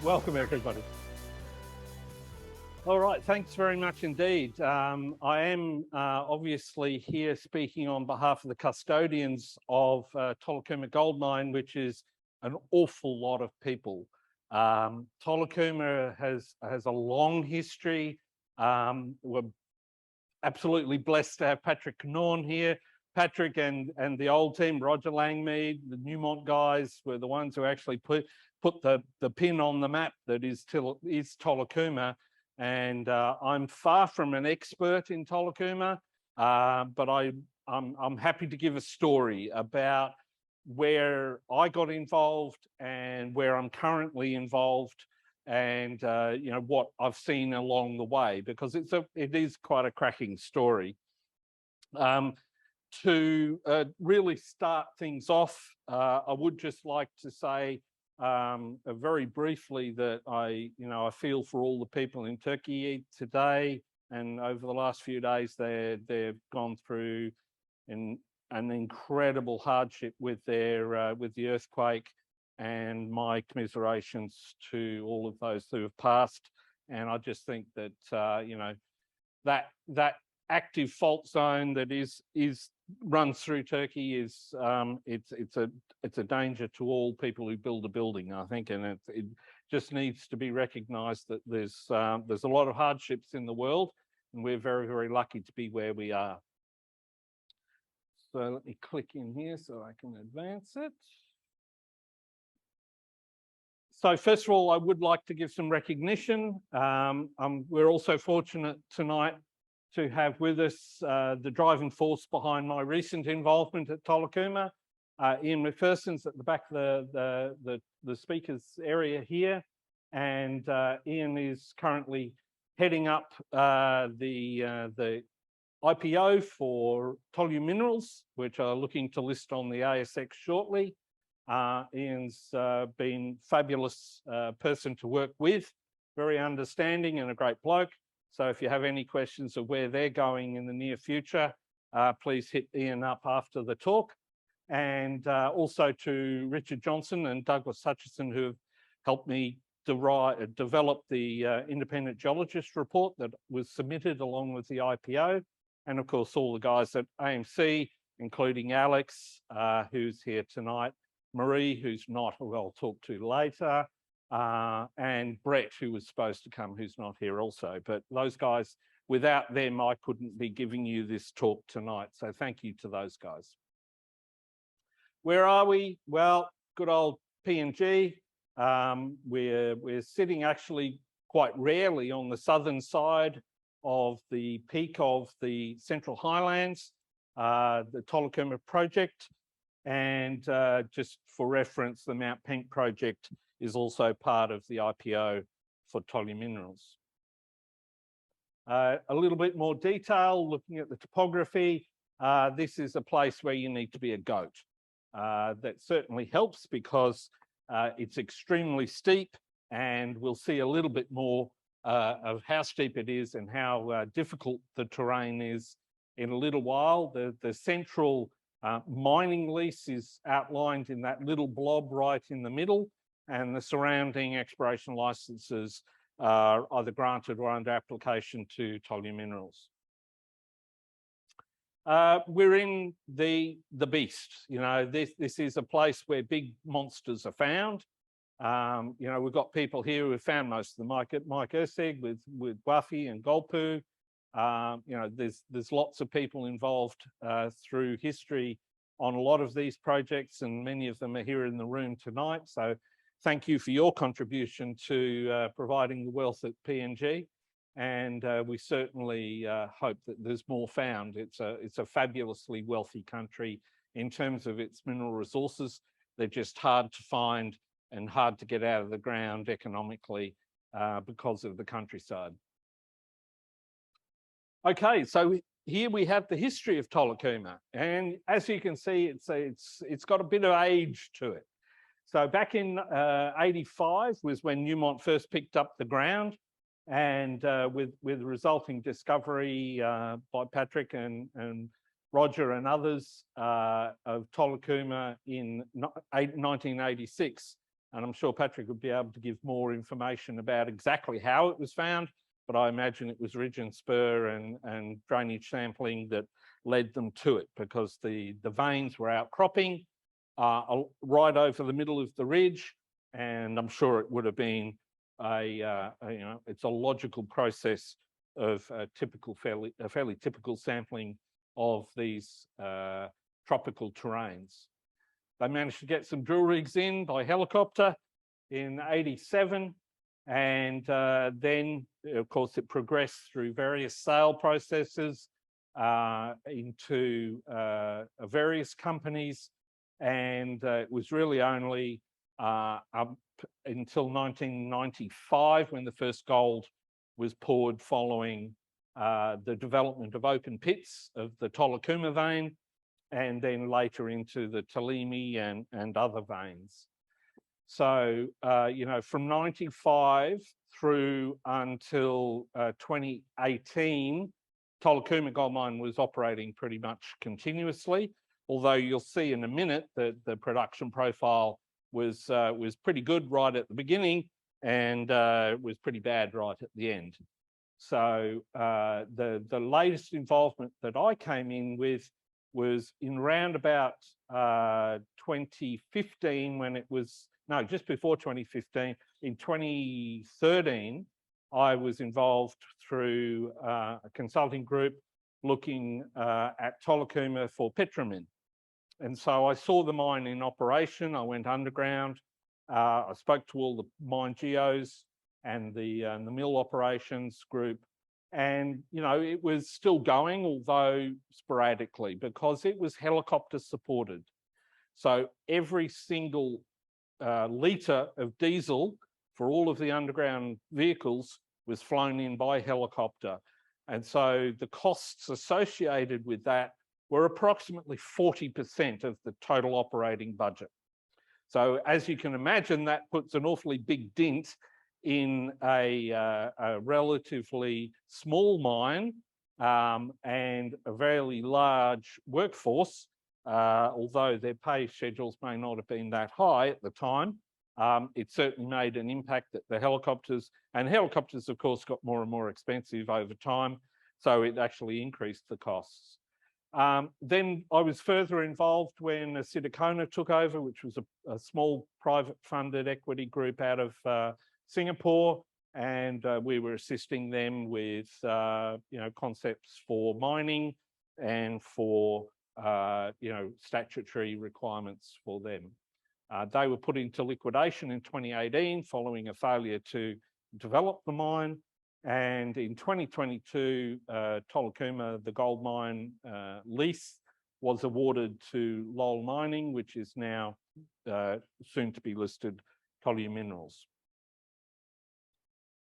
Welcome, everybody. All right, thanks very much indeed. I am obviously here speaking on behalf of the custodians of Tolukuma Gold Mine, which is an awful lot of people. Tolukuma has a long history. We're absolutely blessed to have Patrick Knorn here. Patrick and the old team, Roger Langmead, the Newmont guys, were the ones who actually put the pin on the map that is Tolukuma. And I'm far from an expert in Tolukuma, but I'm happy to give a story about where I got involved and where I'm currently involved, and you know, what I've seen along the way, because it is quite a cracking story. To really start things off, I would just like to say very briefly that I feel for all the people in Turkey today, and over the last few days they've gone through an incredible hardship with the earthquake, and my commiserations to all of those who have passed. And I just think that that active fault zone that runs through Turkey is it's a danger to all people who build a building, I think, and it just needs to be recognised that there's a lot of hardships in the world, and we're very, very lucky to be where we are. So let me click in here so I can advance it. So first of all, I would like to give some recognition. We're also fortunate tonight to have with us the driving force behind my recent involvement at Tolukuma. Ian McPherson's at the back of the speakers area here, and Ian is currently heading up the IPO for Tolu Minerals, which are looking to list on the ASX shortly. Ian's been a fabulous person to work with, very understanding and a great bloke. So if you have any questions of where they're going in the near future, please hit Ian up after the talk. And also to Richard Johnson and Douglas Hutchison, who have helped me develop the independent geologist report that was submitted along with the IPO. And of course, all the guys at AMC, including Alex, who's here tonight, Marie, who's not, who I'll talk to later, and Brett, who was supposed to come, who's not here also. But those guys, without them, I couldn't be giving you this talk tonight. So thank you to those guys. Where are we? Well, good old PNG. We're sitting actually quite rarely on the southern side of the peak of the Central Highlands, the Tolukuma project. And just for reference, the Mount Penk project is also part of the IPO for Tolu Minerals. A little bit more detail, looking at the topography. This is a place where you need to be a goat. That certainly helps because it's extremely steep, and we'll see a little bit more of how steep it is and how difficult the terrain is in a little while. The central mining lease is outlined in that little blob right in the middle, and the surrounding exploration licenses are either granted or under application to Tolu Minerals. We're in the beast. You know, this is a place where big monsters are found. You know, we've got people here who have found most of them, Mike Erseg with Wafi and Golpu. You know, there's lots of people involved through history on a lot of these projects, and many of them are here in the room tonight. So thank you for your contribution to providing the wealth at PNG. And we certainly hope that there's more found. It's a fabulously wealthy country in terms of its mineral resources. They're just hard to find and hard to get out of the ground economically because of the countryside. Okay, so here we have the history of Tolukuma, and as you can see, it's got a bit of age to it. So back in 85 was when Newmont first picked up the ground, and with the resulting discovery by Patrick and Roger and others of Tolukuma in 1986, and I'm sure Patrick would be able to give more information about exactly how it was found, but I imagine it was ridge and spur and drainage sampling that led them to it, because the veins were outcropping right over the middle of the ridge, and I'm sure it would have been it's a logical process of a fairly typical sampling of these tropical terrains. They managed to get some drill rigs in by helicopter in '87, and then, of course, it progressed through various sale processes into various companies, and it was really only up until 1995 when the first gold was poured following the development of open pits of the Tolukuma vein, and then later into the Tolimi and other veins. So, from 95 through until 2018, Tolukuma gold mine was operating pretty much continuously, although you'll see in a minute that the production profile was pretty good right at the beginning, and was pretty bad right at the end. So the latest involvement that I came in with was in round about 2015, when it was, no, just before 2015, in 2013, I was involved through a consulting group looking at Tolukuma for Petromin. And so I saw the mine in operation. I went underground. I spoke to all the mine geos and the mill operations group. And, it was still going, although sporadically, because it was helicopter supported. So every single litre of diesel for all of the underground vehicles was flown in by helicopter. And so the costs associated with that were approximately 40% of the total operating budget. So as you can imagine, that puts an awfully big dent in a relatively small mine and a very large workforce, although their pay schedules may not have been that high at the time. It certainly made an impact that the helicopters, of course, got more and more expensive over time, so it actually increased the costs. Then I was further involved when Silicona took over, which was a small private funded equity group out of Singapore, and we were assisting them with concepts for mining and for statutory requirements for them. They were put into liquidation in 2018 following a failure to develop the mine. And in 2022, Tolukuma, the gold mine lease, was awarded to Lowell Mining, which is now soon to be listed Tolu Minerals.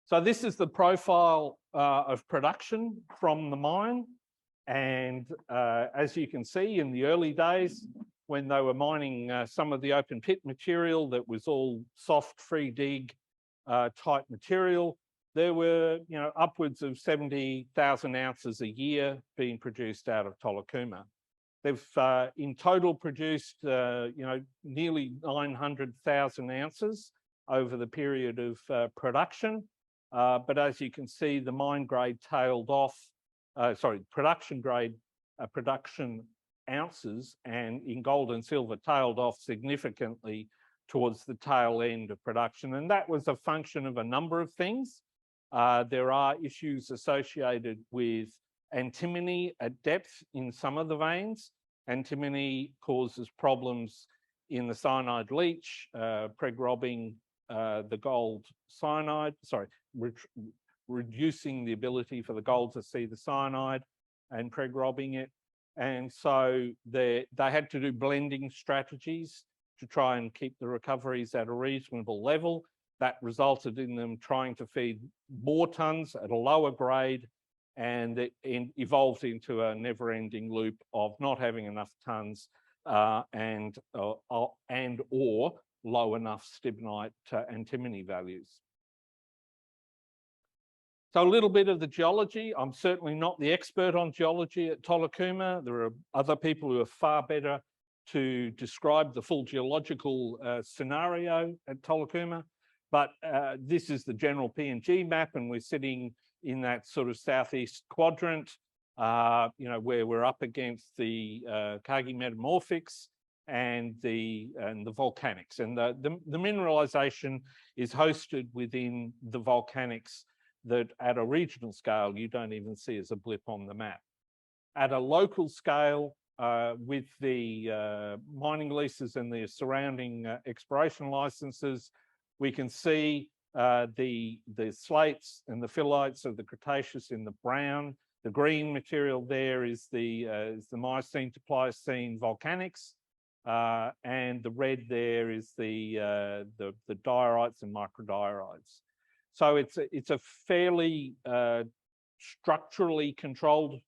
So this is the profile of production from the mine. And as you can see, in the early days, when they were mining some of the open pit material that was all soft, free dig type material, there were, upwards of 70,000 ounces a year being produced out of Tolukuma. They've in total produced, nearly 900,000 ounces over the period of production. But as you can see, the mine grade tailed off, production grade, production ounces and in gold and silver tailed off significantly towards the tail end of production. And that was a function of a number of things. There are issues associated with antimony at depth in some of the veins. Antimony causes problems in the cyanide leach, preg-robbing the gold cyanide, reducing the ability for the gold to see the cyanide and preg-robbing it. And so they had to do blending strategies to try and keep the recoveries at a reasonable level. That resulted in them trying to feed more tons at a lower grade, and it evolved into a never-ending loop of not having enough tons and or low enough stibnite antimony values. So a little bit of the geology. I'm certainly not the expert on geology at Tolukuma. There are other people who are far better to describe the full geological scenario at Tolukuma, but this is the general PNG map, and we're sitting in that sort of southeast quadrant, where we're up against the Kagi metamorphics and the volcanics, and the mineralisation is hosted within the volcanics that at a regional scale you don't even see as a blip on the map. At a local scale, with the mining leases and the surrounding exploration licenses, we can see the slates and the phyllites of the Cretaceous in the brown. The green material there is the Miocene to Pliocene volcanics, and the red there is the diorites and microdiorites. So it's a fairly structurally controlled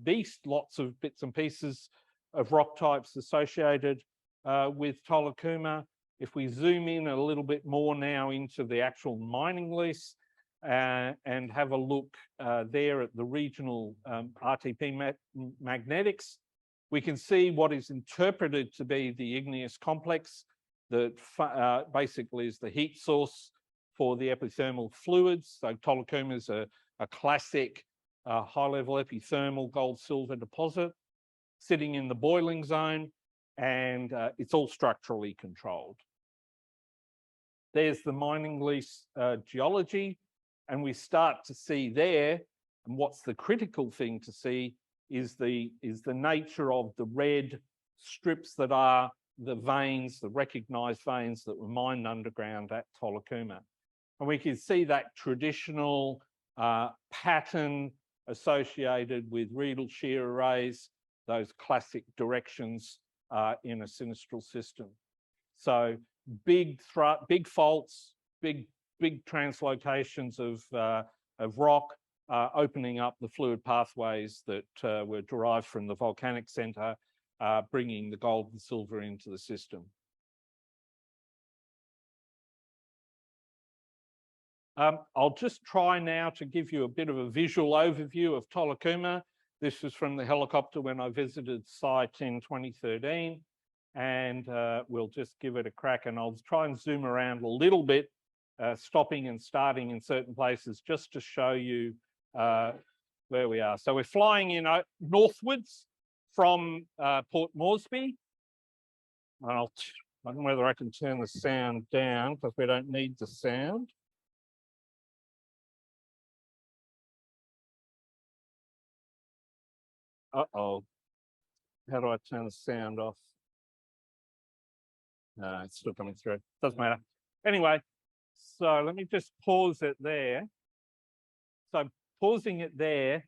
beast, lots of bits and pieces of rock types associated with Tolukuma. If we zoom in a little bit more now into the actual mining lease and have a look there at the regional RTP magnetics, we can see what is interpreted to be the igneous complex that basically is the heat source for the epithermal fluids. So Tolukuma is a classic high-level epithermal gold-silver deposit sitting in the boiling zone, and it's all structurally controlled. There's the mining lease geology, and we start to see there, and what's the critical thing to see is the nature of the red strips that are the veins, the recognised veins that were mined underground at Tolukuma. And we can see that traditional pattern associated with Riedel shear arrays, those classic directions in a sinistral system. So big faults, big translocations of rock, opening up the fluid pathways that were derived from the volcanic centre, bringing the gold and silver into the system. I'll just try now to give you a bit of a visual overview of Tolukuma. This was from the helicopter when I visited site in 2013, and we'll just give it a crack, and I'll try and zoom around a little bit, stopping and starting in certain places just to show you where we are. So we're flying in northwards from Port Moresby. I don't know whether I can turn the sound down because we don't need the sound. Uh-oh. How do I turn the sound off? No, it's still coming through. Doesn't matter. Anyway, so let me just pause it there. So pausing it there,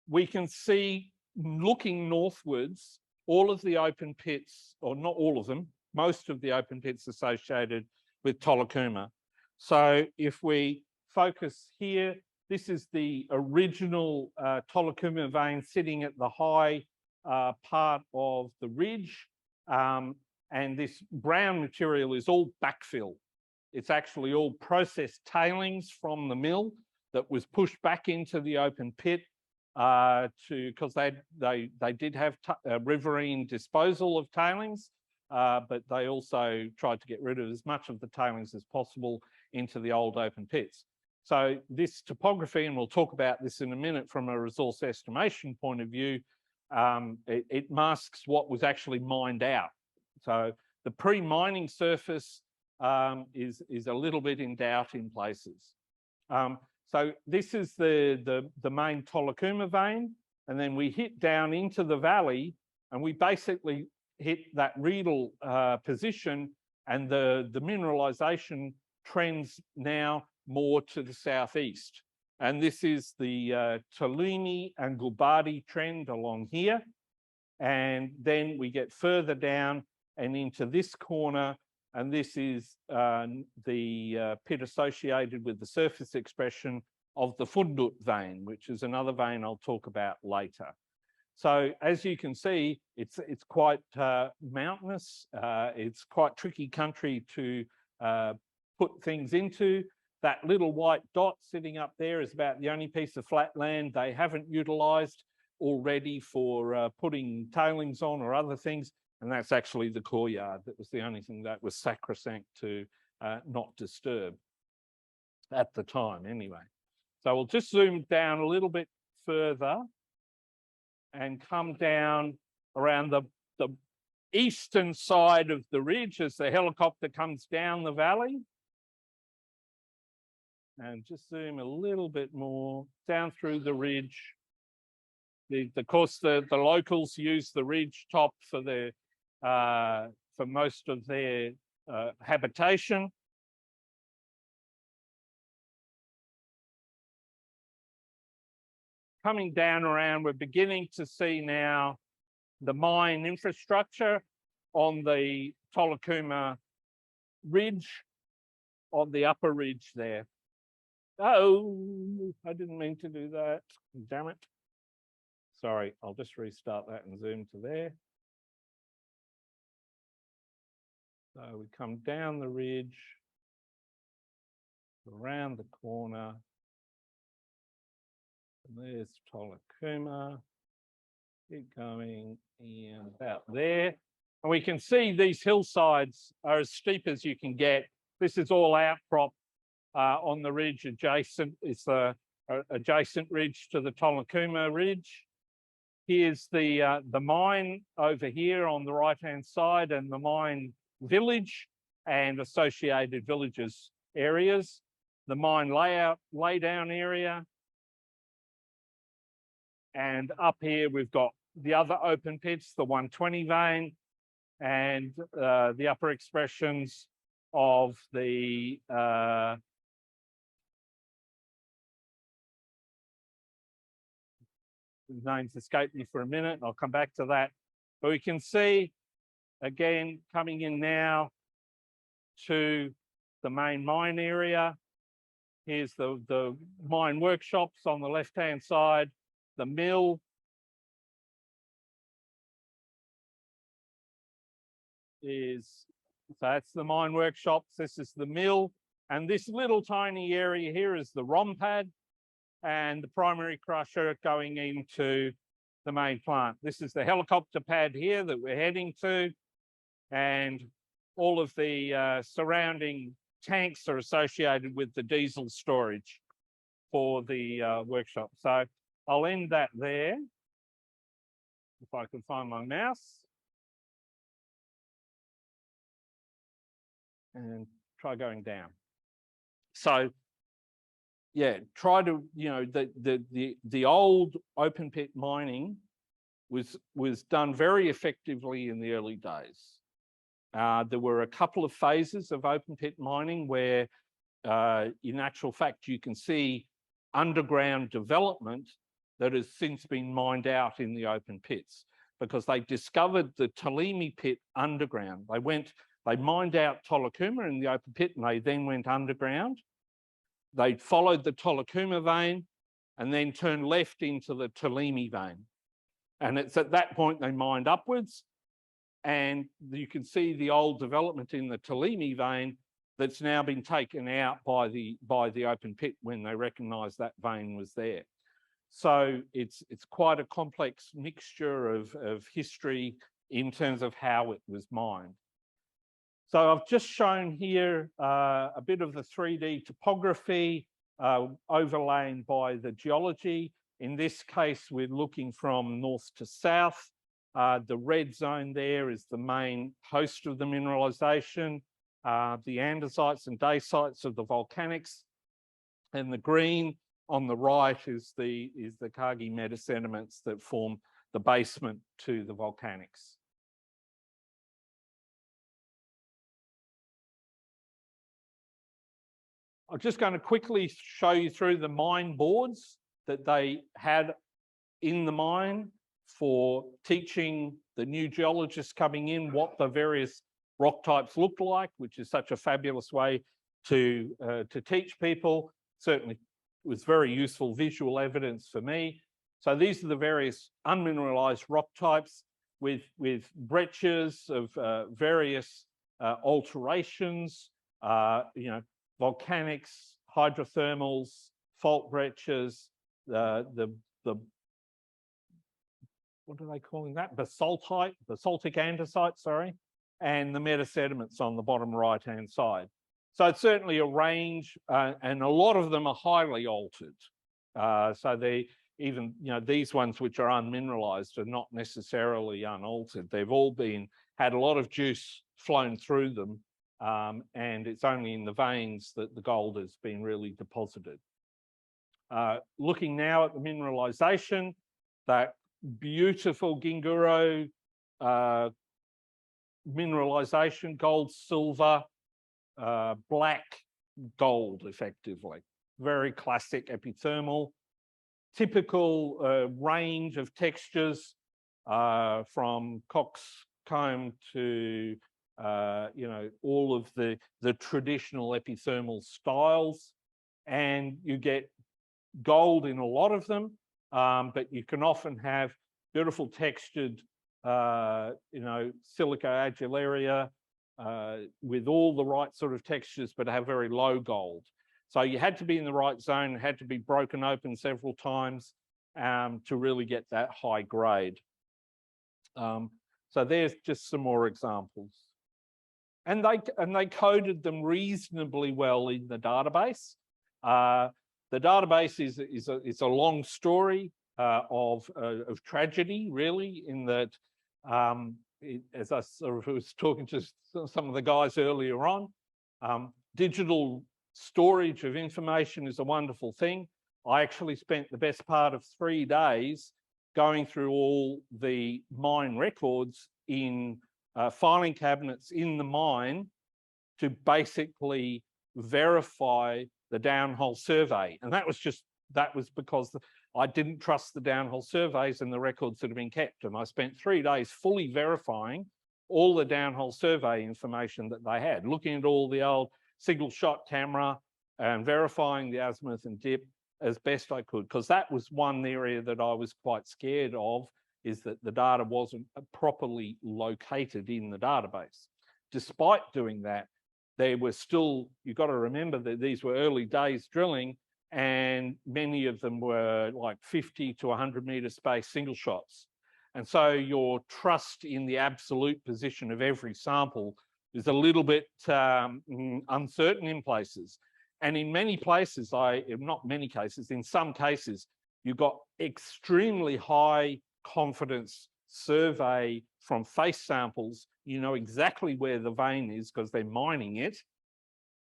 we can see, looking northwards, all of the open pits, or not all of them, most of the open pits associated with Tolukuma. So if we focus here, this is the original Tolukuma vein sitting at the high part of the ridge. And this brown material is all backfill. It's actually all processed tailings from the mill that was pushed back into the open pit because they did have riverine disposal of tailings, but they also tried to get rid of as much of the tailings as possible into the old open pits. So this topography, and we'll talk about this in a minute from a resource estimation point of view, it masks what was actually mined out. So the pre-mining surface is a little bit in doubt in places. So this is the main Tolukuma vein, and then we hit down into the valley, and we basically hit that Riedel position, and the mineralisation trends now more to the southeast. And this is the Tolini and Gulbadi trend along here. And then we get further down and into this corner, and this is the pit associated with the surface expression of the Fundut vein, which is another vein I'll talk about later. So as you can see, it's quite mountainous. It's quite tricky country to put things into. That little white dot sitting up there is about the only piece of flat land they haven't utilised already for putting tailings on or other things. And that's actually the core yard. That was the only thing that was sacrosanct to not disturb at the time anyway. So we'll just zoom down a little bit further and come down around the eastern side of the ridge as the helicopter comes down the valley. And just zoom a little bit more down through the ridge. Of course, the locals use the ridge top for their for most of their habitation. Coming down around, we're beginning to see now the mine infrastructure on the Tolukuma ridge, on the upper ridge there. Oh, I didn't mean to do that. Damn it. Sorry, I'll just restart that and zoom to there. So we come down the ridge, around the corner, and there's Tolukuma. Keep going and about there. And we can see these hillsides are as steep as you can get. This is all outcrop on the ridge adjacent. It's the adjacent ridge to the Tolukuma ridge. Here's the mine over here on the right-hand side, and the mine village and associated villages areas. The mine laydown area. And up here, we've got the other open pits, the 120 vein, and the upper expressions of the names escape me for a minute. I'll come back to that. But we can see, again, coming in now to the main mine area. Here's the mine workshops on the left-hand side, the mill. So that's the mine workshops. This is the mill. And this little tiny area here is the ROM pad and the primary crusher going into the main plant. This is the helicopter pad here that we're heading to. And all of the surrounding tanks are associated with the diesel storage for the workshop. So I'll end that there, if I can find my mouse. And try going down. So yeah, try to, you know, the old open pit mining was done very effectively in the early days. There were a couple of phases of open pit mining where in actual fact you can see underground development that has since been mined out in the open pits, because they discovered the Tolimi pit underground. They mined out Tolukuma in the open pit and they then went underground. They followed the Tolukuma vein and then turned left into the Tolimi vein. And it's at that point they mined upwards, and you can see the old development in the Tolimi vein that's now been taken out by the open pit when they recognised that vein was there. So it's quite a complex mixture of history in terms of how it was mined. So I've just shown here a bit of the 3D topography overlain by the geology. In this case, we're looking from north to south. The red zone there is the main host of the mineralisation, the andesites and dacites of the volcanics, and the green on the right is the Kagi metasediments that form the basement to the volcanics. I'm just going to quickly show you through the mine boards that they had in the mine for teaching the new geologists coming in what the various rock types look like, which is such a fabulous way to teach people. Certainly was very useful visual evidence for me. So these are the various unmineralized rock types with breccias of various alterations, you know, volcanics, hydrothermals, fault breccias, the what are they calling that? Basaltic andesite, sorry, and the metasediments on the bottom right-hand side. So it's certainly a range, and a lot of them are highly altered. So they even, these ones which are unmineralized are not necessarily unaltered. They've all had a lot of juice flown through them, and it's only in the veins that the gold has been really deposited. Looking now at the mineralization, that beautiful Ginguro mineralization, gold, silver, black gold, effectively. Very classic epithermal. Typical range of textures from coxcomb to all of the traditional epithermal styles, and you get gold in a lot of them, but you can often have beautiful textured silica adularia with all the right sort of textures, but have very low gold. So you had to be in the right zone, had to be broken open several times to really get that high grade. So there's just some more examples. And they coded them reasonably well in the database. The database is a long story of tragedy, really, in that, as I sort of was talking to some of the guys earlier on, digital storage of information is a wonderful thing. I actually spent the best part of 3 days going through all the mine records in filing cabinets in the mine to basically verify the downhole survey. And that was because I didn't trust the downhole surveys and the records that have been kept. And I spent 3 days fully verifying all the downhole survey information that they had, looking at all the old single shot camera and verifying the azimuth and dip as best I could, because that was one area that I was quite scared of, is that the data wasn't properly located in the database. Despite doing that, there were still, you've got to remember that these were early days drilling, and many of them were like 50 to 100 meter space single shots. And so your trust in the absolute position of every sample is a little bit uncertain in places. And in many places, not many cases, in some cases, you've got extremely high confidence survey from face samples. You know exactly where the vein is because they're mining it.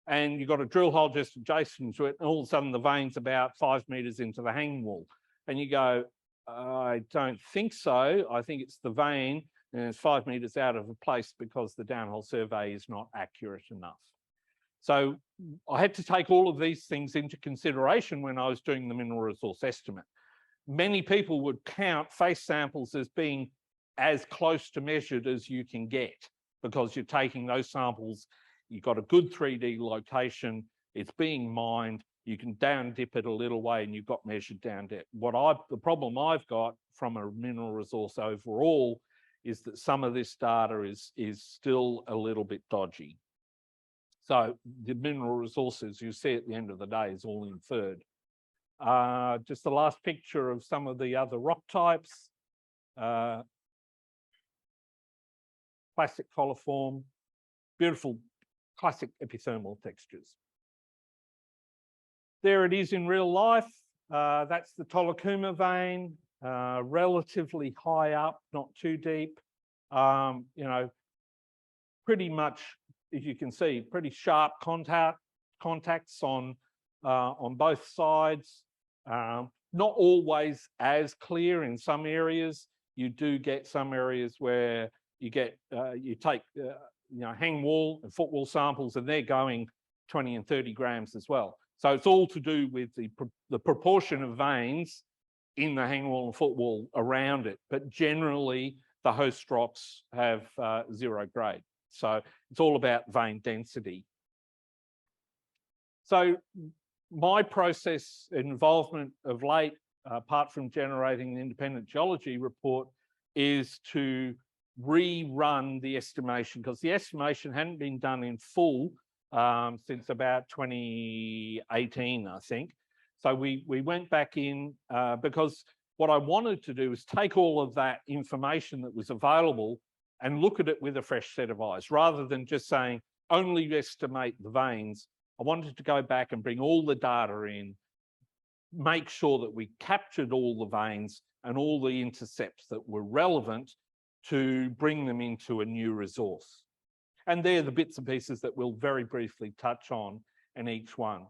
And you've got a drill hole just adjacent to it, and all of a sudden the vein's about 5 meters into the hanging wall. And you go, I don't think so. I think it's the vein, and it's 5 meters out of place because the downhole survey is not accurate enough. So I had to take all of these things into consideration when I was doing the mineral resource estimate. Many people would count face samples as being as close to measured as you can get, because you're taking those samples, you've got a good 3D location, it's being mined, you can down dip it a little way and you've got measured down dip. The problem I've got from a mineral resource overall is that some of this data is still a little bit dodgy. So the mineral resources you see at the end of the day is all inferred. Just the last picture of some of the other rock types. Classic coliform, beautiful classic epithermal textures. There it is in real life. That's the Tolukuma vein, relatively high up, not too deep. Pretty much, as you can see, pretty sharp contacts on both sides. Not always as clear in some areas. You do get some areas where you get you take hang wall and footwall samples, and they're going 20 and 30 grams as well. So it's all to do with the proportion of veins in the hang wall and footwall around it. But generally, the host rocks have 0 grade. So it's all about vein density. So my process involvement of late, apart from generating the independent geology report, is to rerun the estimation, because the estimation hadn't been done in full since about 2018, I think. So we went back in because what I wanted to do was take all of that information that was available and look at it with a fresh set of eyes, rather than just saying only estimate the veins. I wanted to go back and bring all the data in, make sure that we captured all the veins and all the intercepts that were relevant to bring them into a new resource. And they're the bits and pieces that we'll very briefly touch on in each one.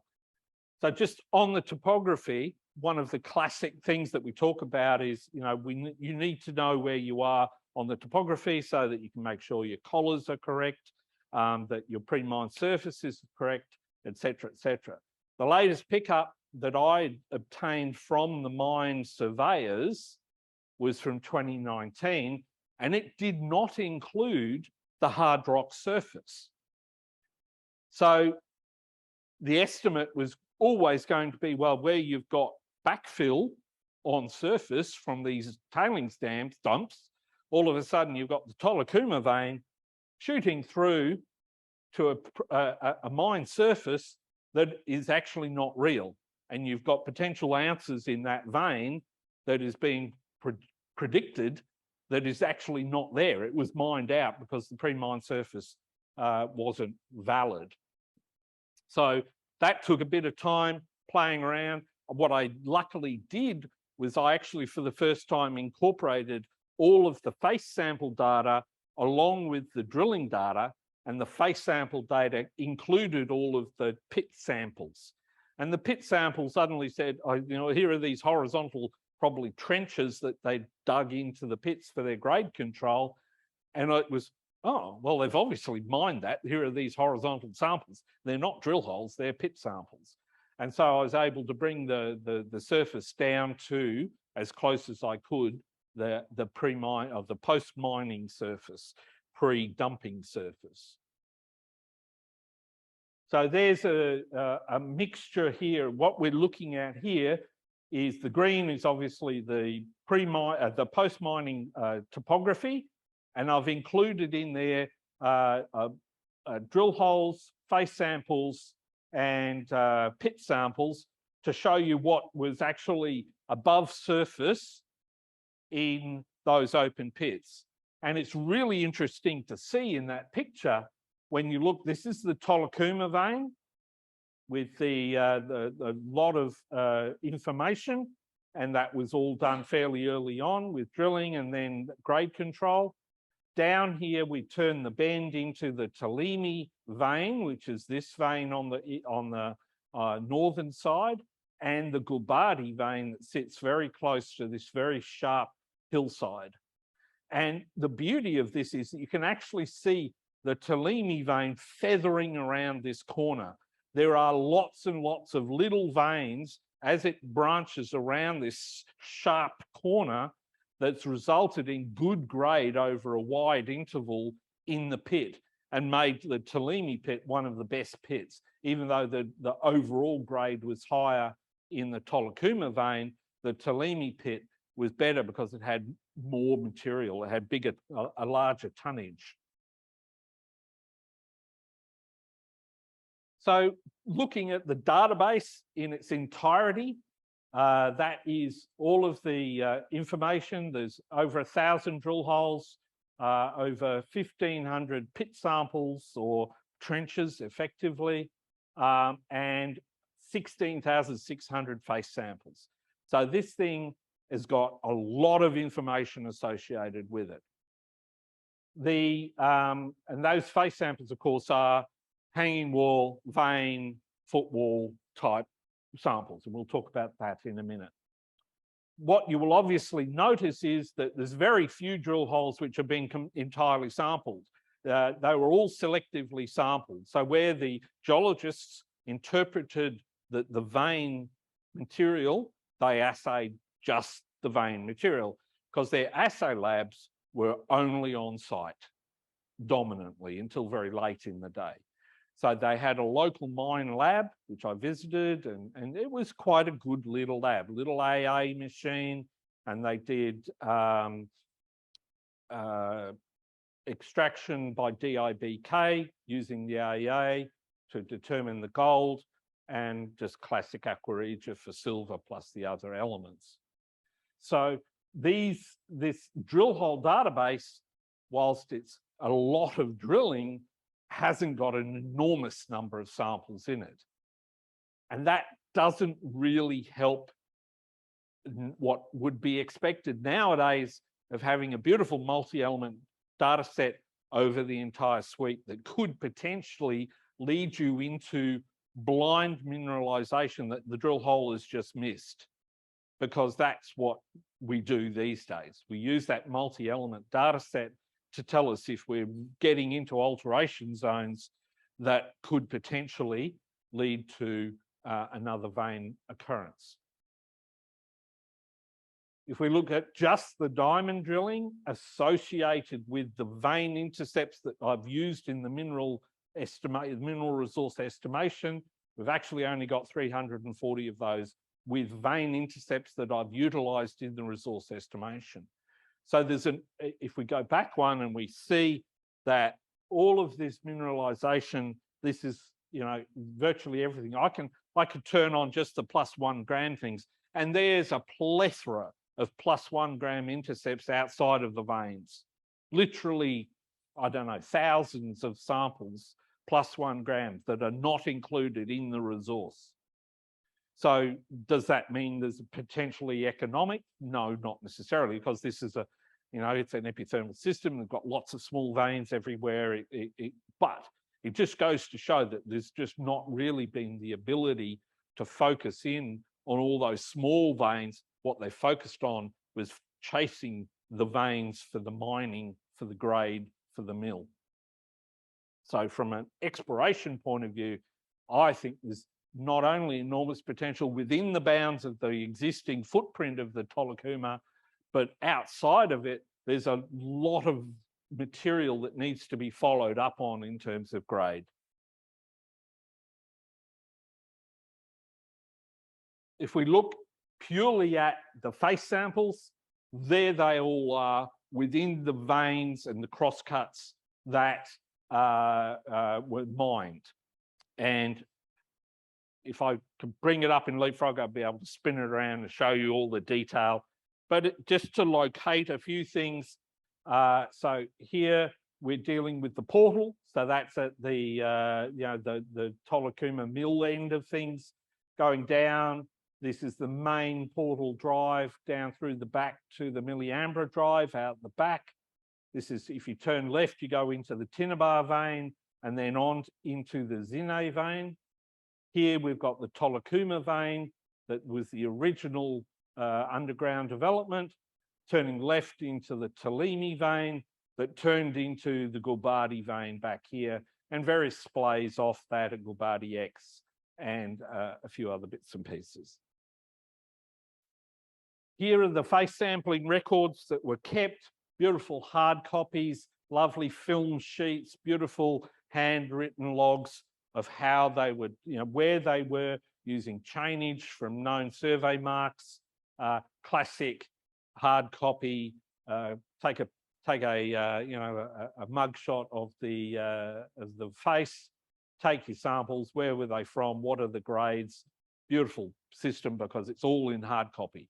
So just on the topography, one of the classic things that we talk about is, you need to know where you are on the topography so that you can make sure your collars are correct, that your pre-mine surface is correct, et cetera, et cetera. The latest pickup that I obtained from the mine surveyors was from 2019, and it did not include the hard rock surface. So the estimate was always going to be, well, where you've got backfill on surface from these tailings dumps, all of a sudden you've got the Tolukuma vein shooting through to a mine surface that is actually not real. And you've got potential ounces in that vein that is being predicted that is actually not there. It was mined out because the pre-mine surface wasn't valid. So that took a bit of time playing around. What I luckily did was I actually, for the first time, incorporated all of the face sample data along with the drilling data, and the face sample data included all of the pit samples. And the pit sample suddenly said, here are these horizontal, probably trenches that they dug into the pits for their grade control. And it was, oh, well, they've obviously mined that. Here are these horizontal samples. They're not drill holes, they're pit samples. And so I was able to bring the surface down to as close as I could the pre-mine of the post-mining surface, pre-dumping surface. So there's a mixture here. What we're looking at here is the green is obviously the post-mining topography, and I've included in there drill holes, face samples, and pit samples to show you what was actually above surface in those open pits. And it's really interesting to see in that picture when you look. This is the Tolukuma vein with the lot of information, and that was all done fairly early on with drilling and then grade control. Down here, we turn the bend into the Tolimi vein, which is this vein on the northern side, and the Gulbadi vein that sits very close to this very sharp hillside. And the beauty of this is that you can actually see the Tolimi vein feathering around this corner. There are lots and lots of little veins as it branches around this sharp corner that's resulted in good grade over a wide interval in the pit and made the Tolimi pit one of the best pits. Even though the overall grade was higher in the Tolukuma vein, the Tolimi pit was better because it had more material, it had a larger tonnage. So looking at the database in its entirety, that is all of the information. There's over 1,000 drill holes, over 1,500 pit samples or trenches effectively, and 16,600 face samples. So this thing has got a lot of information associated with it. And those face samples, of course, are hanging wall, vein, footwall type samples, and we'll talk about that in a minute. What you will obviously notice is that there's very few drill holes which have been entirely sampled. They were all selectively sampled. So where the geologists interpreted the vein material, they assayed just the vein material because their assay labs were only on site dominantly until very late in the day. So they had a local mine lab, which I visited, and it was quite a good little lab, little AA machine, and they did extraction by DIBK using the AA to determine the gold, and just classic aqua regia for silver plus the other elements. So this drill hole database, whilst it's a lot of drilling, hasn't got an enormous number of samples in it. And that doesn't really help what would be expected nowadays of having a beautiful multi-element data set over the entire suite that could potentially lead you into blind mineralization that the drill hole has just missed, because that's what we do these days. We use that multi-element data set to tell us if we're getting into alteration zones that could potentially lead to another vein occurrence. If we look at just the diamond drilling associated with the vein intercepts that I've used in the mineral resource estimation, we've actually only got 340 of those with vein intercepts that I've utilized in the resource estimation. So there's if we go back one and we see that all of this mineralization, this is, you know, virtually everything. I could turn on just the +1 gram things, and there's a plethora of +1 gram intercepts outside of the veins. Literally, I don't know, thousands of samples +1 grams that are not included in the resource. So does that mean there's potentially economic? No, not necessarily, because this is a, you know, it's an epithermal system. They've got lots of small veins everywhere. But it just goes to show that there's just not really been the ability to focus in on all those small veins. What they focused on was chasing the veins for the mining, for the grade, for the mill. So from an exploration point of view, I think there's not only enormous potential within the bounds of the existing footprint of the Tolukuma, but outside of it, there's a lot of material that needs to be followed up on in terms of grade. If we look purely at the face samples, there they all are within the veins and the crosscuts that were mined. And if I could bring it up in Leapfrog, I'd be able to spin it around and show you all the detail. But just to locate a few things, so here we're dealing with the portal. So that's at the you know, the Tolukuma mill end of things. Going down, this is the main portal drive down through the back to the Milliambra drive out the back. This is, if you turn left, you go into the Tinnabar vein and then on into the Zine vein. Here we've got the Tolukuma vein that was the original underground development, turning left into the Talimi vein that turned into the Gulbadi vein back here, and various splays off that at Gulbadi X and a few other bits and pieces. Here are the face sampling records that were kept, beautiful hard copies, lovely film sheets, beautiful handwritten logs of how they would, you know, where they were using chainage from known survey marks, classic hard copy, take a you know, a mug shot of the face, take your samples, where were they from, what are the grades, beautiful system because it's all in hard copy.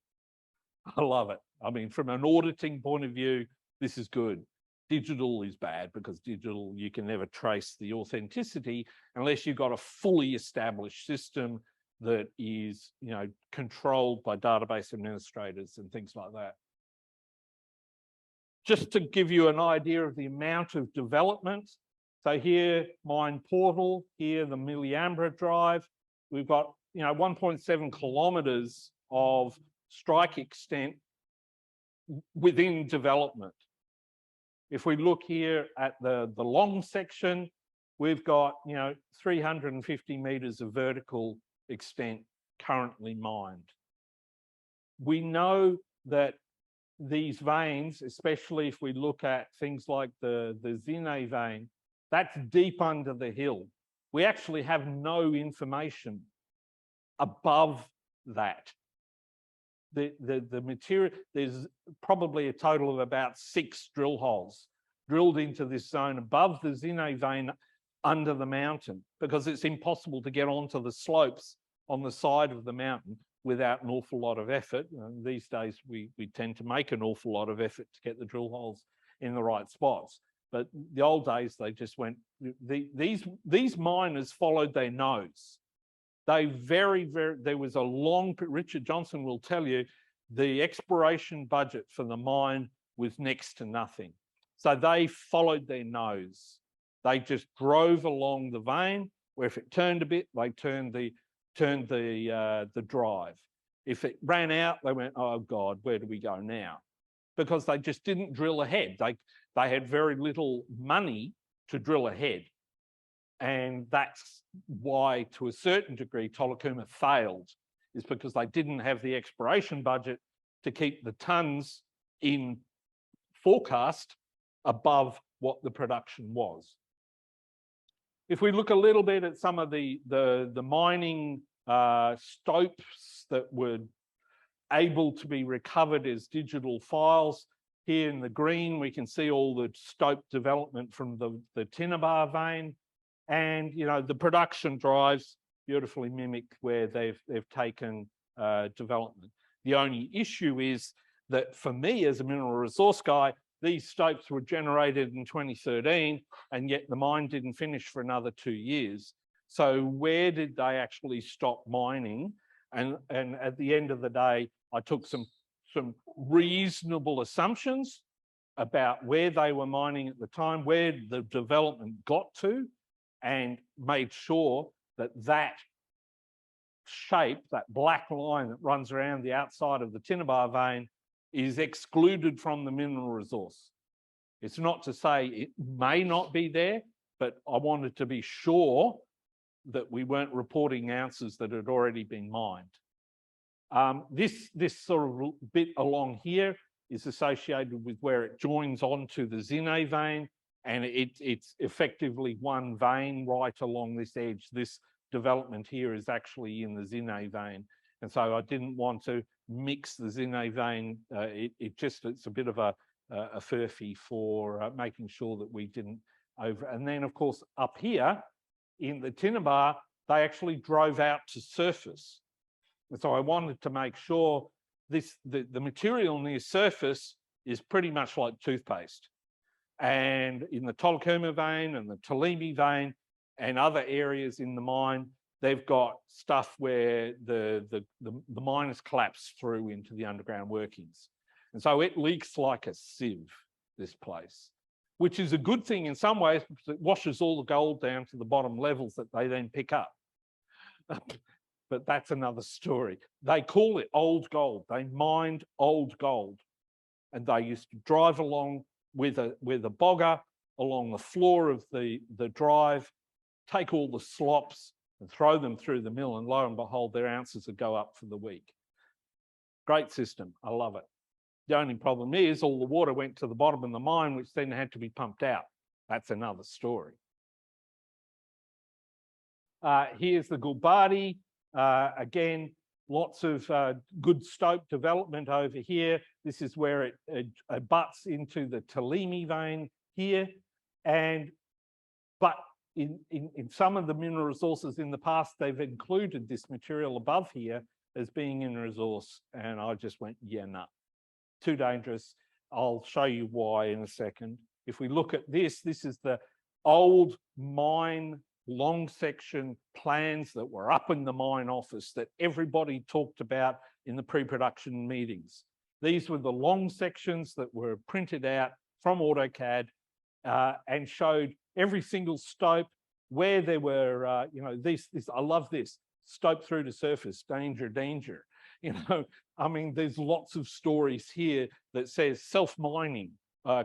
I love it. I mean, from an auditing point of view, this is good. Digital is bad because digital, you can never trace the authenticity unless you've got a fully established system that is, you know, controlled by database administrators and things like that. Just to give you an idea of the amount of development. So here, mine portal, here the Milliambra drive. We've got, you know, 1.7 kilometers of strike extent within development. If we look here at the long section, we've got, you know, 350 meters of vertical extent currently mined. We know that these veins, especially if we look at things like the Zine vein, that's deep under the hill. We actually have no information above that. The material, there's probably a total of about 6 drill holes drilled into this zone above the Zine vein under the mountain, because it's impossible to get onto the slopes on the side of the mountain without an awful lot of effort. And these days, we tend to make an awful lot of effort to get the drill holes in the right spots. But the old days, they just went, these miners followed their nose. They there was a long, Richard Johnson will tell you, the exploration budget for the mine was next to nothing. So they followed their nose. They just drove along the vein, where if it turned a bit, they turned the drive. If it ran out, they went, oh God, where do we go now? Because they just didn't drill ahead. They had very little money to drill ahead. And that's why, to a certain degree, Tolukuma failed, is because they didn't have the exploration budget to keep the tonnes in forecast above what the production was. If we look a little bit at some of the mining stopes that were able to be recovered as digital files, here in the green, we can see all the stope development from the Tinnabar vein. And, you know, the production drives beautifully mimic where they've taken development. The only issue is that for me as a mineral resource guy, these stopes were generated in 2013, and yet the mine didn't finish for another 2 years. So where did they actually stop mining? And at the end of the day, I took some reasonable assumptions about where they were mining at the time, where the development got to, and made sure that that shape, that black line that runs around the outside of the Tinnabar vein, is excluded from the mineral resource. It's not to say it may not be there, but I wanted to be sure that we weren't reporting ounces that had already been mined. This sort of bit along here is associated with where it joins onto the Zine vein, and it's effectively one vein right along this edge. This development here is actually in the Zine vein. And so I didn't want to mix the Zine vein. It's a bit of a furphy for making sure that we didn't over. And then of course, up here in the Tinnabar, they actually drove out to surface. And so I wanted to make sure the material near surface is pretty much like toothpaste. And in the Tolukuma vein and the Tolimi vein and other areas in the mine, they've got stuff where the miners collapse through into the underground workings. And so it leaks like a sieve, this place, which is a good thing in some ways because it washes all the gold down to the bottom levels that they then pick up. But that's another story. They call it old gold. They mined old gold. And they used to drive along with a bogger along the floor of the drive, take all the slops and throw them through the mill, and lo and behold, their ounces would go up for the week. Great system, I love it. The only problem is all the water went to the bottom of the mine, which then had to be pumped out. That's another story. Here's the Gulbadi. Again, lots of good stope development over here. This is where it butts into the Tolimi vein here. But in some of the mineral resources in the past, they've included this material above here as being in resource. And I just went, yeah, nah, too dangerous. I'll show you why in a second. If we look at this, this is the old mine long section plans that were up in the mine office that everybody talked about in the pre-production meetings. These were the long sections that were printed out from AutoCAD and showed every single stope where there were, I love this, stope through to surface, danger, danger. I mean, there's lots of stories here that says self-mining,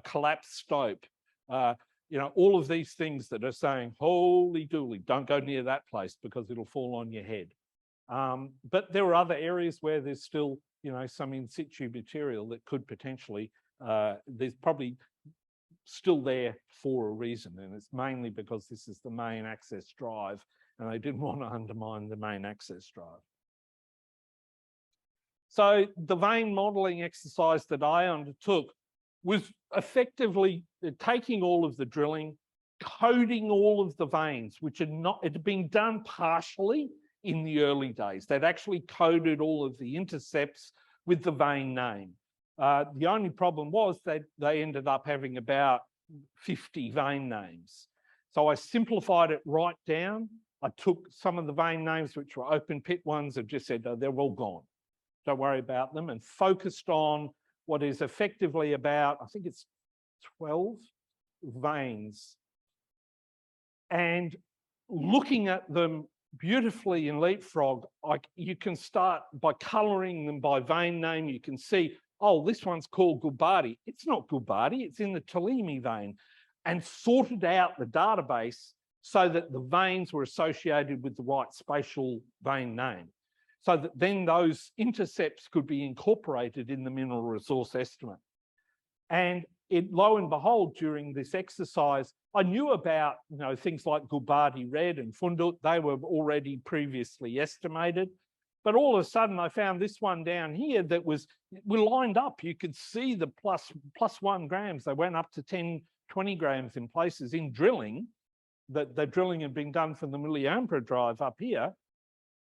collapsed stope, all of these things that are saying, holy dooly, don't go near that place because it'll fall on your head. But there are other areas where there's still, some in situ material that could potentially, there's probably still there for a reason. And it's mainly because this is the main access drive and they didn't want to undermine the main access drive. So the vein modeling exercise that I undertook was effectively taking all of the drilling, coding all of the veins, which it had been done partially in the early days. They'd actually coded all of the intercepts with the vein name. The only problem was that they ended up having about 50 vein names. So I simplified it right down. I took some of the vein names, which were open pit ones, and just said, oh, they're all gone. Don't worry about them, and focused on what is effectively about, I think it's 12 veins. And looking at them beautifully in Leapfrog, you can start by colouring them by vein name. You can see, oh, this one's called Gulbadi. It's not Gulbadi, it's in the Tolukuma vein, and sorted out the database so that the veins were associated with the right spatial vein name, so that then those intercepts could be incorporated in the mineral resource estimate. And lo and behold, during this exercise, I knew about things like Gulbadi Red and Fundut. They were already previously estimated. But all of a sudden, I found this one down here that were lined up. You could see the plus 1 grams. They went up to 10, 20 grams in places in drilling. That the drilling had been done from the Miliampra drive up here,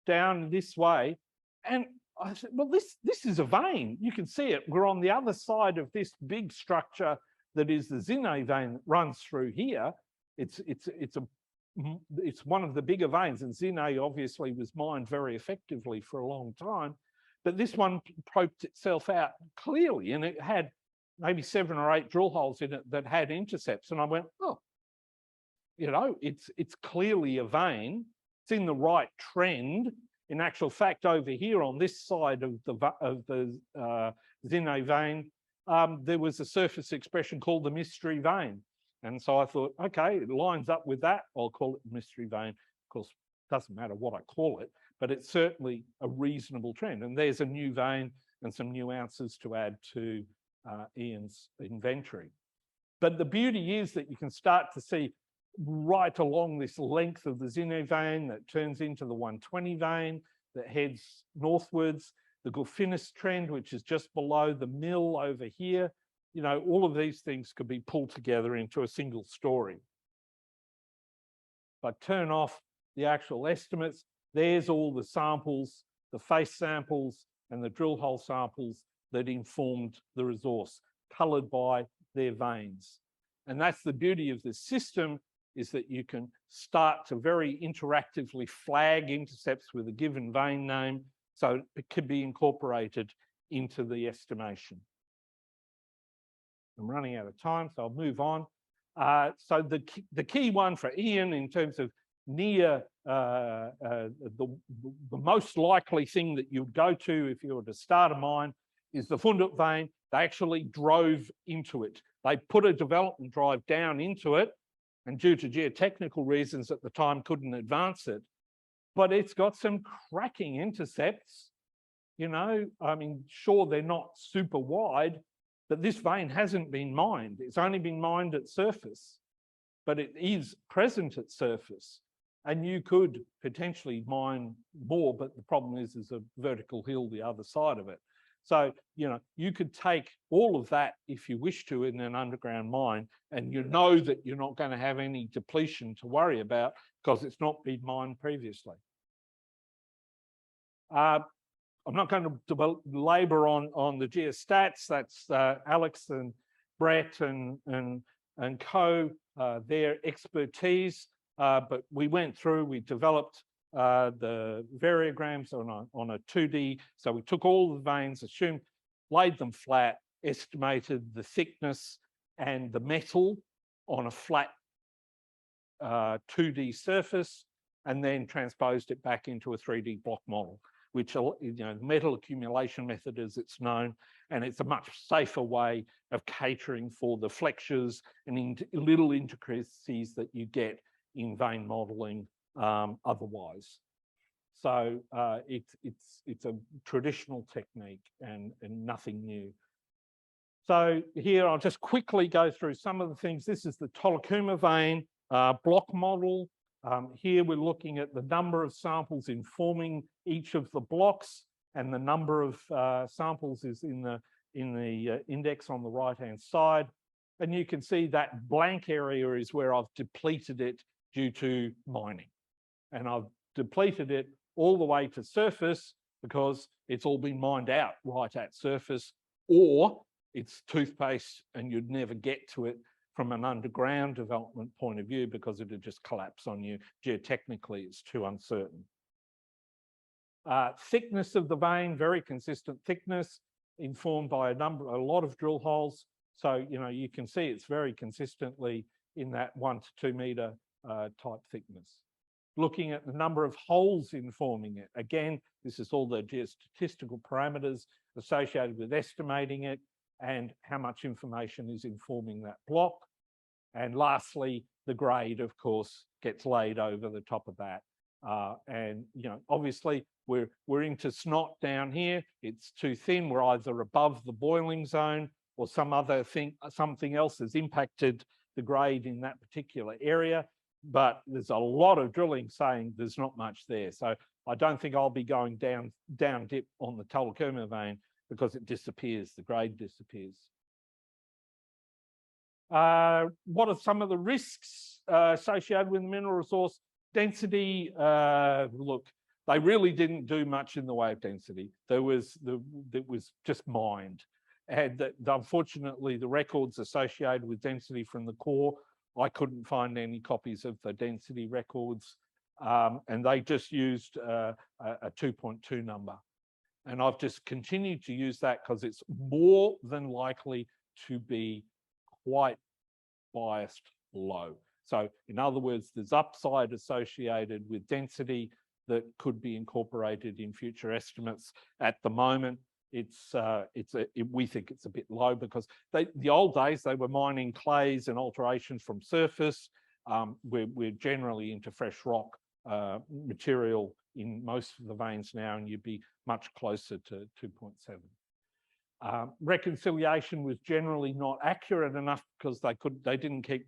down this way. And I said, well, this is a vein. You can see it. We're on the other side of this big structure that is the Zine vein that runs through here. It's one of the bigger veins, and Zine obviously was mined very effectively for a long time. But this one poked itself out clearly, and it had maybe 7 or 8 drill holes in it that had intercepts. And I went, oh, it's clearly a vein. It's in the right trend. In actual fact, over here on this side of the Zine vein, there was a surface expression called the mystery vein. And so I thought, okay, it lines up with that. I'll call it mystery vein. Of course, it doesn't matter what I call it, but it's certainly a reasonable trend. And there's a new vein and some new ounces to add to Ian's inventory. But the beauty is that you can start to see right along this length of the Zine vein that turns into the 120 vein that heads northwards, the Gulfinis trend, which is just below the mill over here. All of these things could be pulled together into a single story. If I turn off the actual estimates, there's all the samples, the face samples and the drill hole samples that informed the resource, coloured by their veins. And that's the beauty of this system, is that you can start to very interactively flag intercepts with a given vein name, so it can be incorporated into the estimation. I'm running out of time, so I'll move on. So the key one for Ian in terms of near the most likely thing that you'd go to if you were to start a mine is the Fundut vein. They actually drove into it. They put a development drive down into it, and due to geotechnical reasons at the time couldn't advance it. But it's got some cracking intercepts. I mean, sure, they're not super wide, but this vein hasn't been mined. It's only been mined at surface, but it is present at surface. And you could potentially mine more, but the problem is there's a vertical hill the other side of it. So, you could take all of that if you wish to in an underground mine, and that you're not going to have any depletion to worry about because it's not been mined previously. I'm not going to labour on the geostats. That's Alex and Brett and co, their expertise. But we went through, we developed the variograms on a 2D. So we took all the veins, laid them flat, estimated the thickness and the metal on a flat 2D surface, and then transposed it back into a 3D block model, which, the metal accumulation method as it's known, and it's a much safer way of catering for the flexures and little intricacies that you get in vein modelling otherwise. So it's a traditional technique and nothing new. So here I'll just quickly go through some of the things. This is the Tolukuma vein block model. Here we're looking at the number of samples informing each of the blocks, and the number of samples is in the index on the right-hand side. And you can see that blank area is where I've depleted it due to mining. And I've depleted it all the way to surface because it's all been mined out right at surface, or it's toothpaste and you'd never get to it from an underground development point of view because it would just collapse on you. Geotechnically, it's too uncertain. Thickness of the vein, very consistent thickness, informed by a lot of drill holes. So, you know, you can see it's very consistently in that 1 to 2 meter type thickness. Looking at the number of holes informing it. Again, this is all the geostatistical parameters associated with estimating it and how much information is informing that block. And lastly, the grade, of course, gets laid over the top of that. And, you know, obviously we're into snot down here. It's too thin. We're either above the boiling zone or something else has impacted the grade in that particular area. But there's a lot of drilling saying there's not much there. So I don't think I'll be going down dip on the Tolukuma vein because it disappears, the grade disappears. What are some of the risks associated with the mineral resource? Density, look, they really didn't do much in the way of density. It was just mined. And unfortunately, the records associated with density from the core, I couldn't find any copies of the density records, and they just used a 2.2 number. And I've just continued to use that because it's more than likely to be quite biased low. So in other words, there's upside associated with density that could be incorporated in future estimates. At the moment, we think it's a bit low because the old days they were mining clays and alterations from surface. We're generally into fresh rock material in most of the veins now, and you'd be much closer to 2.7. Reconciliation was generally not accurate enough because they didn't keep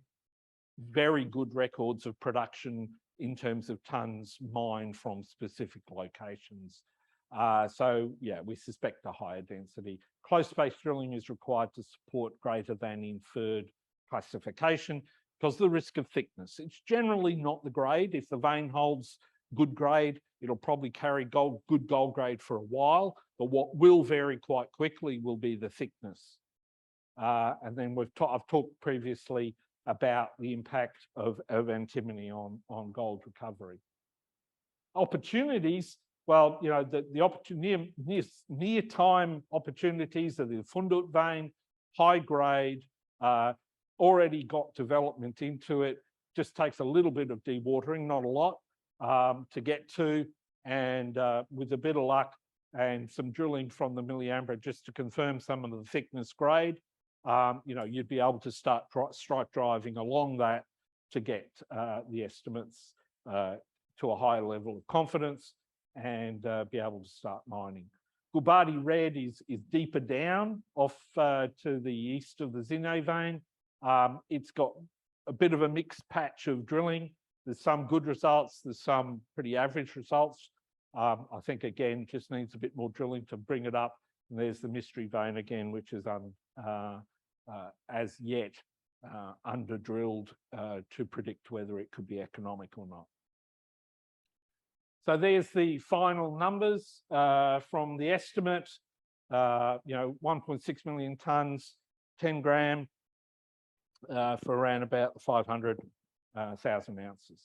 very good records of production in terms of tons mined from specific locations. So yeah, we suspect a higher density. Close space drilling is required to support greater than inferred classification because of the risk of thickness. It's generally not the grade. If the vein holds good grade, it'll probably carry good gold grade for a while, but what will vary quite quickly will be the thickness. And then I've talked previously about the impact of antimony on gold recovery. Opportunities, well, you know, the near-time opportunities are the Fundut vein, high grade, already got development into it, just takes a little bit of dewatering, not a lot, to get to, and with a bit of luck and some drilling from the Milliambra just to confirm some of the thickness grade, you know, you'd be able to start strike driving along that to get the estimates to a higher level of confidence and be able to start mining. Gulbadi Red is deeper down off to the east of the Zine vein. It's got a bit of a mixed patch of drilling. There's some good results, there's some pretty average results. I think, again, just needs a bit more drilling to bring it up. And there's the mystery vein again, which is as yet under-drilled to predict whether it could be economic or not. So there's the final numbers from the estimate, you know, 1.6 million tonnes, 10 gram for around about 500,000 ounces.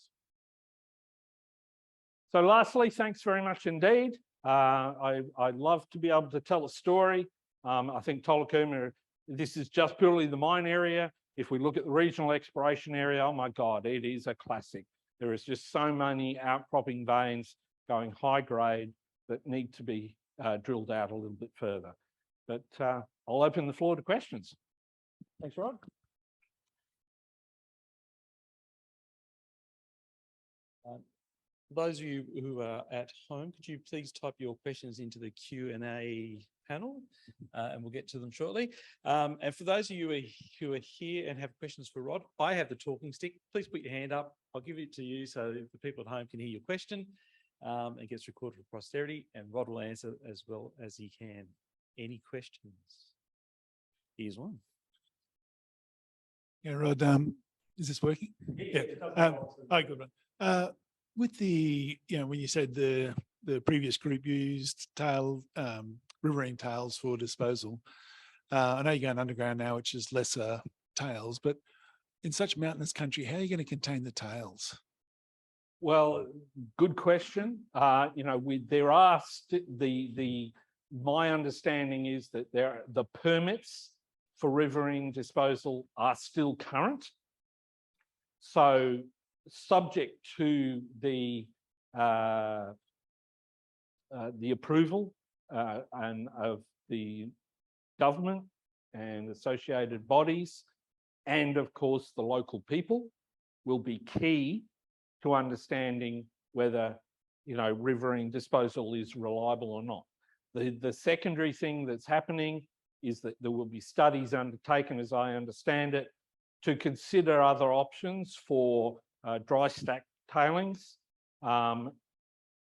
So lastly, thanks very much indeed. I'd love to be able to tell a story. I think Tolukuma, this is just purely the mine area. If we look at the regional exploration area, oh my God, it is a classic. There is just so many outcropping veins going high grade that need to be drilled out a little bit further. But I'll open the floor to questions. Thanks, Rod. For those of you who are at home, could you please type your questions into the Q&A panel, and we'll get to them shortly. And for those of you who are here and have questions for Rod, I have the talking stick. Please put your hand up. I'll give it to you so the people at home can hear your question. It gets recorded for posterity, and Rod will answer as well as he can. Any questions? Here's one. Yeah, Rod, is this working? Yeah. Oh, good one. With the, you know, when you said the the previous group used riverine tails for disposal. I know you're going underground now, which is lesser tails, but in such mountainous country, how are you going to contain the tails? Well, good question. There are my understanding is that the permits for riverine disposal are still current. So, subject to the approval and of the government and associated bodies, and of course the local people, will be key to understanding whether riverine disposal is reliable or not. The secondary thing that's happening is that there will be studies undertaken, as I understand it, to consider other options for dry stack tailings. The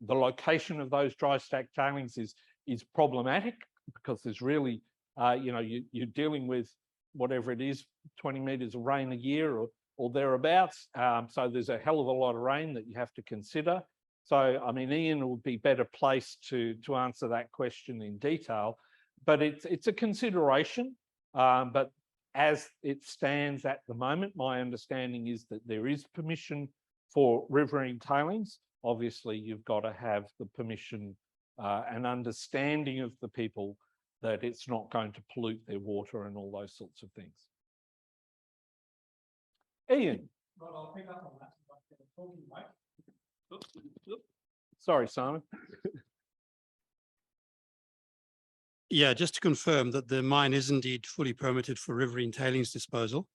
location of those dry stack tailings is problematic because there's really, you're dealing with whatever it is, 20 metres of rain a year or thereabouts. So there's a hell of a lot of rain that you have to consider. So, I mean, Ian would be better placed to answer that question in detail, but it's a consideration. But as it stands at the moment, my understanding is that there is permission for riverine tailings. Obviously, you've got to have the permission and understanding of the people that it's not going to pollute their water and all those sorts of things. Ian. Well, I'll pick up on that. Talking, mate. Sorry, Simon. Yeah, just to confirm that the mine is indeed fully permitted for riverine tailings disposal.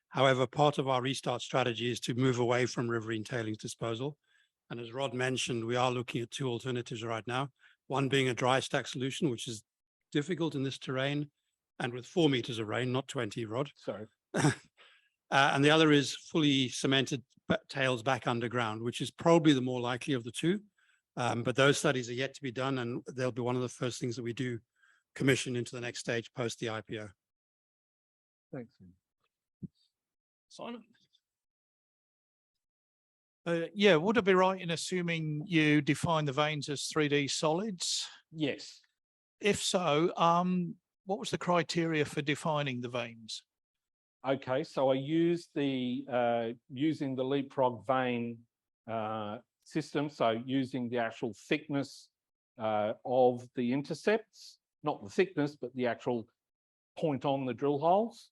However, part of our restart strategy is to move away from riverine tailings disposal. And as Rod mentioned, we are looking at two alternatives right now. One being a dry stack solution, which is difficult in this terrain and with 4 meters of rain, not 20, Rod. Sorry. And the other is fully cemented tails back underground, which is probably the more likely of the two. But those studies are yet to be done, and they'll be one of the first things that we do commission into the next stage post the IPO. Thanks. Simon? Yeah, would I be right in assuming you define the veins as 3D solids? Yes. If so, what was the criteria for defining the veins? Okay, so I used using the leapfrog vein system, so using the actual thickness of the intercepts, not the thickness, but the actual point on the drill holes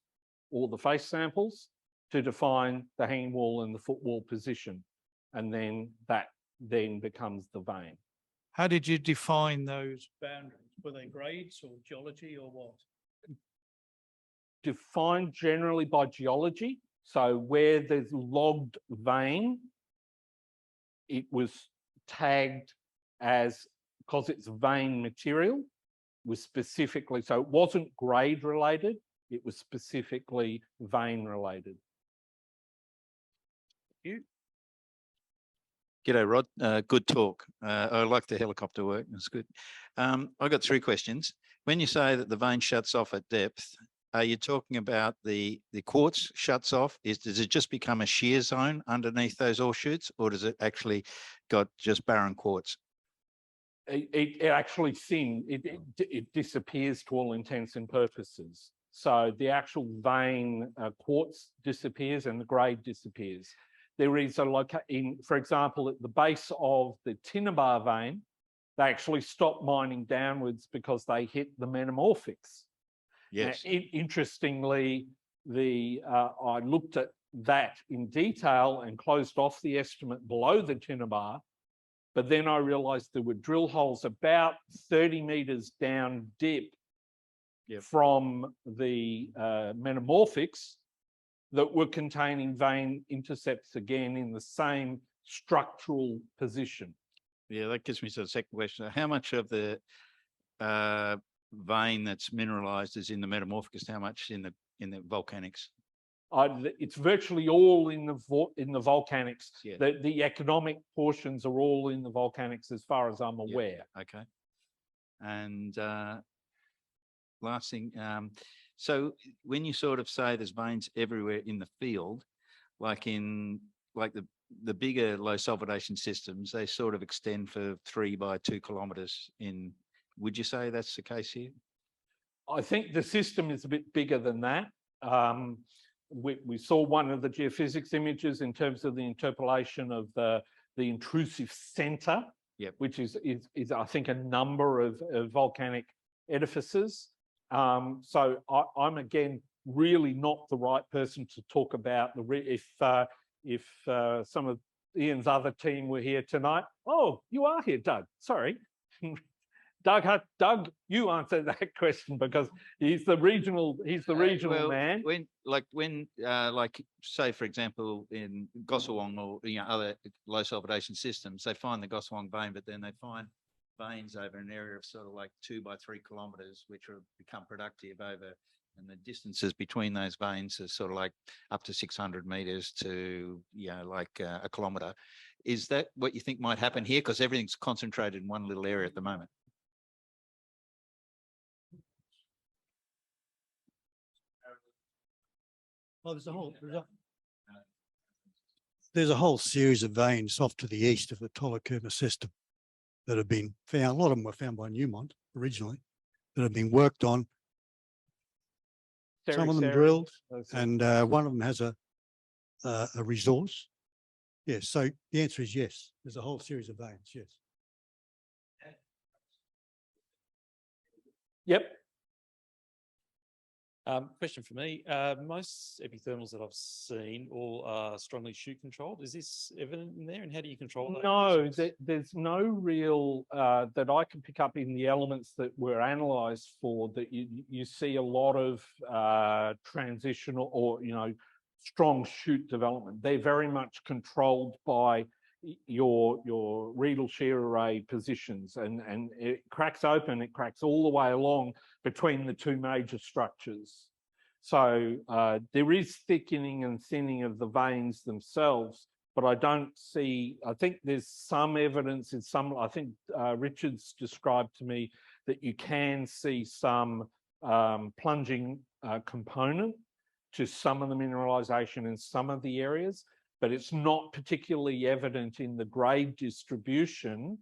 or the face samples to define the hanging wall and the footwall position. And then that then becomes the vein. How did you define those boundaries? Were they grades or geology or what? Defined generally by geology. So where there's logged vein, it was tagged as, because it's vein material, was specifically, so it wasn't grade related, it was specifically vein related. You? G'day, Rod. Good talk. I like the helicopter work. It's good. I've got 3 questions. When you say that the vein shuts off at depth, are you talking about the quartz shuts off? Does it just become a shear zone underneath those ore chutes, or does it actually got just barren quartz? It actually it disappears to all intents and purposes. So the actual vein quartz disappears and the grade disappears. There is for example, at the base of the Tinnabar vein, they actually stopped mining downwards because they hit the metamorphics. Yes. Now, interestingly, I looked at that in detail and closed off the estimate below the Tinnabar, but then I realised there were drill holes about 30 metres down dip from the metamorphics that were containing vein intercepts again in the same structural position. Yeah, that gets me to the second question. How much of the vein that's mineralized is in the metamorphicus? How much in the volcanics? It's virtually all in the volcanics. Yeah. The economic portions are all in the volcanics, as far as I'm aware. Yeah. Okay. And last thing, so when you sort of say there's veins everywhere in the field, like the the bigger low sulfidation systems, they sort of extend for 3 by 2 kilometres in. Would you say that's the case here? I think the system is a bit bigger than that. We saw one of the geophysics images in terms of the interpolation of the intrusive centre, Yep. which is I think a number of volcanic edifices. So I'm again really not the right person to talk about if some of Ian's other team were here tonight. Oh, you are here, Doug. Sorry. Doug, you answer that question because he's the regional Well, man. When say for example in Goswang or other low sulfidation systems, they find the Goswang vein, but then they find veins over an area of sort of like 2 by 3 kilometres, which will become productive over, and the distances between those veins are sort of like up to 600 metres to like a kilometre. Is that what you think might happen here? Because everything's concentrated in one little area at the moment. Well, there's a whole series of veins off to the east of the Tolukuma system that have been found. A lot of them were found by Newmont originally, that have been worked on. Some of them drilled, and one of them has a resource. Yes, so the answer is yes. There's a whole series of veins, yes. Yep. Question for me. Most epithermals that I've seen all are strongly shoot controlled. Is this evident in there, and how do you control that? No, there's no real that I can pick up in the elements that were analysed for that. You see a lot of transitional or strong shoot development. They're very much controlled by your Riedel shear array positions, and it cracks open. It cracks all the way along between the two major structures. So there is thickening and thinning of the veins themselves, but I don't see. I think there's some evidence in some. I think Richard's described to me that you can see some plunging component to some of the mineralisation in some of the areas, but it's not particularly evident in the grade distribution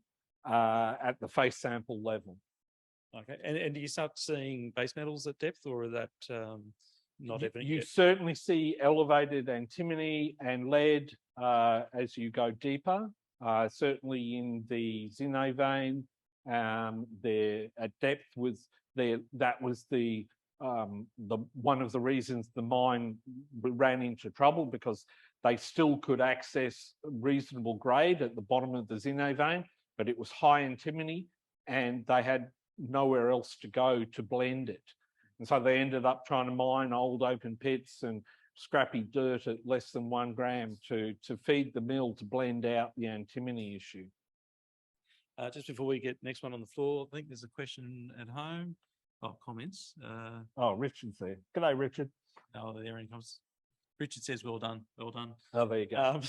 at the face sample level. Okay, and do you start seeing base metals at depth, or are that not evident You yet? certainly see elevated antimony and lead as you go deeper. Certainly in the Zine vein, there at depth was there. That was the one of the reasons the mine ran into trouble, because they still could access reasonable grade at the bottom of the Zine vein, but it was high antimony and they had nowhere else to go to blend it. And so they ended up trying to mine old open pits and scrappy dirt at less than 1 gram to feed the mill to blend out the antimony issue. Just before we get next one on the floor, I think there's a question at home. Oh, comments. Oh, Richard's there. G'day, Richard. Oh, there he comes. Richard says, well done, well done. Oh, there you go.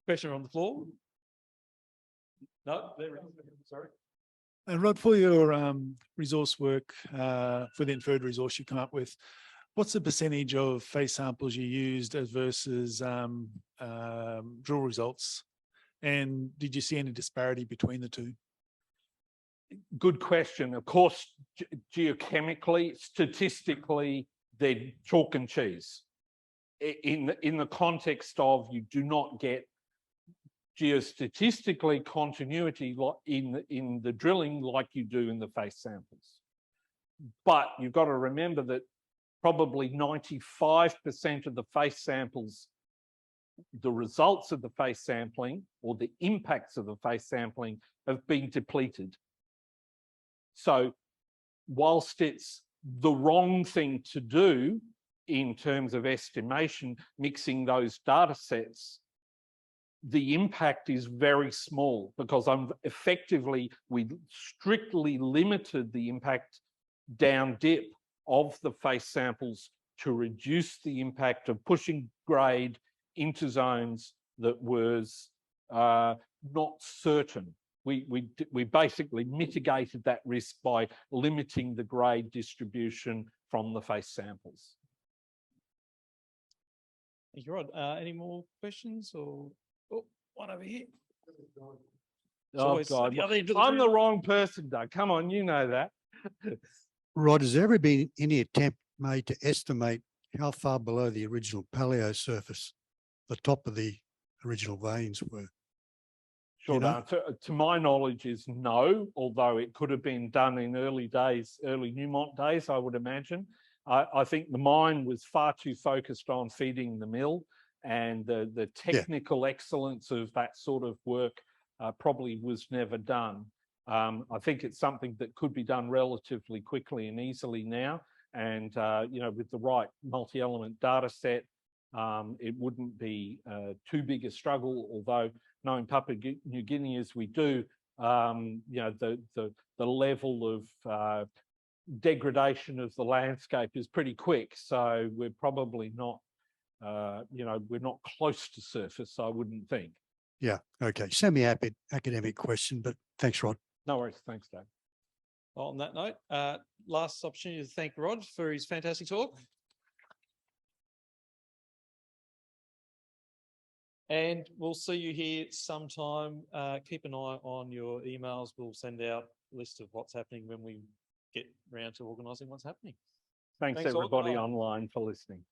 Question on the floor? No, there it is. Sorry. And Rod, for your resource work, for the inferred resource you come up with, what's the percentage of face samples you used as versus drill results? And did you see any disparity between the two? Good question. Of course, geochemically, statistically, they're chalk and cheese. In the context of you do not get geostatistically continuity in the drilling like you do in the face samples. But you've got to remember that probably 95% of the face samples, the results of the face sampling or the impacts of the face sampling have been depleted. So whilst it's the wrong thing to do in terms of estimation, mixing those data sets, the impact is very small, because we strictly limited the impact down dip of the face samples to reduce the impact of pushing grade into zones that was not certain. We basically mitigated that risk by limiting the grade distribution from the face samples. Thank you, Rod. Any more questions or Oh, one over here. It's Oh, always at God. the other end of the I'm the room. wrong person, Doug. Come on, you know that. Rod, has there ever been any attempt made to estimate how far below the original paleo surface the top of the original veins were? Short know? answer, to my knowledge, is no, although it could have been done in early days, early Newmont days, I would imagine. I think the mine was far too focused on feeding the mill, and the technical excellence of that sort of work probably was never done. I think it's something that could be done relatively quickly and easily now. And, you know, with the right multi-element data set, it wouldn't be too big a struggle, although knowing Papua New Guinea as we do, you know, the level of degradation of the landscape is pretty quick. So we're probably not, you know, we're not close to surface, I wouldn't think. Yeah, okay. Semi-academic question, but thanks, Rod. No worries. Thanks, Dave. On that note, last opportunity to thank Rod for his fantastic talk. And we'll see you here sometime. Keep an eye on your emails. We'll send out a list of what's happening when we get round to organising what's happening. Thanks Thanks all. everybody Bye. online for listening.